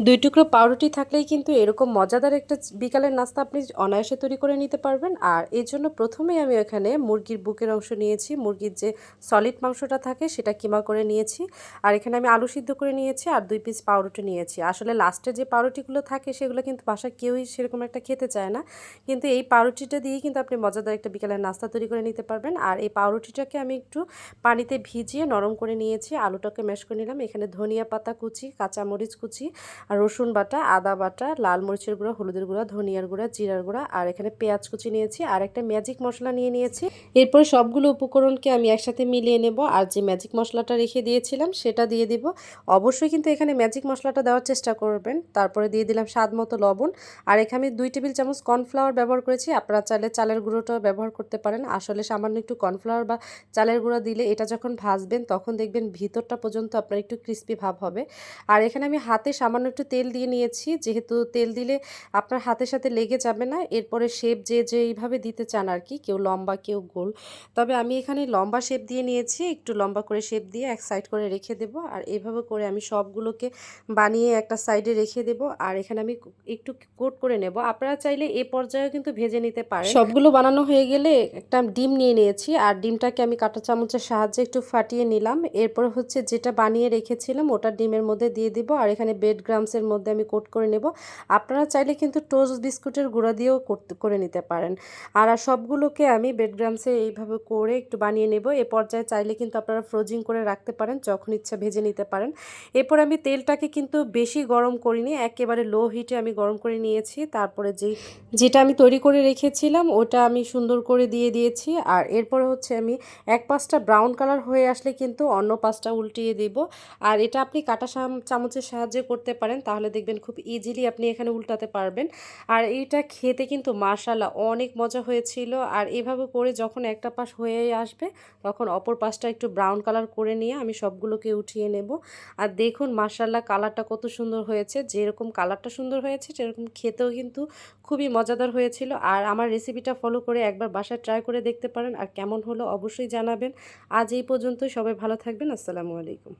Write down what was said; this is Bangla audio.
2 টুকরো পাউরুটি থাকলেই কিন্তু এরকম মজাদার একটা বিকালের নাস্তা আপনি অনায়াসে তৈরি করে নিতে পারবেন। আর এর জন্য প্রথমেই আমি এখানে মুরগির বুকের অংশ নিয়েছি। মুরগির যে সলিড মাংসটা থাকে সেটা কিমা করে নিয়েছি। আর এখানে আমি আলু সিদ্ধ করে নিয়েছি আর 2 পিস পাউরুটি নিয়েছি। আসলে লাস্টে যে পাউরুটিগুলো থাকে সেগুলো কিন্তু বাসায় কেউই সেরকম একটা খেতে চায় না। কিন্তু এই পাউরুটিটা দিয়েই কিন্তু আপনি মজাদার একটা বিকালের নাস্তা তৈরি করে নিতে পারবেন। আর এই পাউরুটিটাকে আমি একটু পানিতে ভিজিয়ে নরম করে নিয়েছি। আলুটাকে ম্যাশ করে নিলাম। এখানে ধনিয়া পাতা কুচি, কাঁচামরিচ কুচি, আর রসুন বাটা, আদা বাটা, লাল মরিচের গুঁড়া, হলুদের গুঁড়া, ধনিয়ার গুঁড়া, জিরার গুঁড়া, আর এখানে পেঁয়াজ কুচি নিয়েছি আর একটা ম্যাজিক মশলা নিয়ে নিয়েছি। এরপর সবগুলো উপকরণকে আমি একসাথে মিলিয়ে নেব আর যে ম্যাজিক মশলাটা রেখে দিয়েছিলাম সেটা দিয়ে দিব। অবশ্যই কিন্তু এখানে ম্যাজিক মশলাটা দেওয়ার চেষ্টা করবেন। তারপরে দিয়ে দিলাম স্বাদ মতো লবণ। আর এখানে আমি 2 টেবিল চামচ কর্নফ্লাওয়ার ব্যবহার করেছি। আপনারা চাইলে চালের গুঁড়োটাও ব্যবহার করতে পারেন। আসলে সামান্য একটু কর্নফ্লাওয়ার বা চালের গুঁড়া দিলে এটা যখন ভাজবেন তখন দেখবেন ভিতরটা পর্যন্ত আপনার একটু ক্রিস্পি ভাব হবে। আর এখানে আমি হাতে সামান্য একটু তেল দিয়ে নিয়েছি, যেহেতু তেল দিলে আপনার হাতের সাথে লেগে যাবে না। এরপরে শেপ যে যেইভাবে দিতে চান আর কি, কেউ লম্বা কেউ গোল, তবে আমি এখানে লম্বা শেপ দিয়ে নিয়েছি। একটু লম্বা করে শেপ দিয়ে এক সাইড করে রেখে দেব। আর এইভাবে করে আমি সবগুলোকে বানিয়ে একটা সাইডে রেখে দেব। আর এখানে আমি একটু কোট করে নেব। আপনারা চাইলে এ পর্যায়েও কিন্তু ভেজে নিতে পারেন। সবগুলো বানানো হয়ে গেলে একটা ডিম নিয়ে নিয়েছি আর ডিমটাকে আমি কাঁটা চামচের সাহায্যে একটু ফাটিয়ে নিলাম। এরপর হচ্ছে যেটা বানিয়ে রেখেছিলাম ওটা ডিমের মধ্যে দিয়ে দিব। আর এখানে ব্রেড ক্রাম্বসের মধ্যে আমি কোট করে নেব। আপনারা চাইলে কিন্তু টোস্ট বিস্কুটের গুঁড়া দিয়েও করে নিতে পারেন। আর সবগুলোকে আমি ব্রেড ক্রাম্বসে এইভাবে করে একটু বানিয়ে নেব। এ পর্যায়ে চাইলে কিন্তু আপনারা ফ্রোজিং করে রাখতে পারেন, যখন ইচ্ছা ভেজে নিতে পারেন। এরপর আমি তেলটাকে কিন্তু বেশি গরম করিনি, একেবারে লো হিটে আমি গরম করে নিয়েছি। তারপরে যেটা আমি তৈরি করে রেখেছিলাম ওটা আমি সুন্দর করে দিয়ে দিয়েছি। আর এরপরে হচ্ছে আমি এক পাশটা ব্রাউন কালার হয়ে আসলে কিন্তু অন্য পাশটা উল্টিয়ে দিব। আর এটা আপনি কাঁটা চামচের সাহায্যে করতে পারেন, তাহলে দেখবেন খুব ইজিলি আপনি এখানে উল্টাতে পারবেন। আর এইটা খেতে কিন্তু মাশাআল্লাহ অনেক মজা হয়েছিল। আর এভাবে করে যখন একটা পাশ হয়ে আসবে তখন অপর পাশটা একটু ব্রাউন কালার করে নিয়ে আমি সবগুলোকে উঠিয়ে নেব। আর দেখুন মাশাআল্লাহ কালারটা কত সুন্দর হয়েছে। যেরকম কালারটা সুন্দর হয়েছে সেরকম খেতেও কিন্তু খুবই মজাদার হয়েছিল। আর আমার রেসিপিটা ফলো করে একবার বাসায় ট্রাই করে দেখতে পারেন। আর কেমন হলো অবশ্যই জানাবেন। আজ এই পর্যন্তই, সবাই ভালো থাকবেন। আসসালামু আলাইকুম।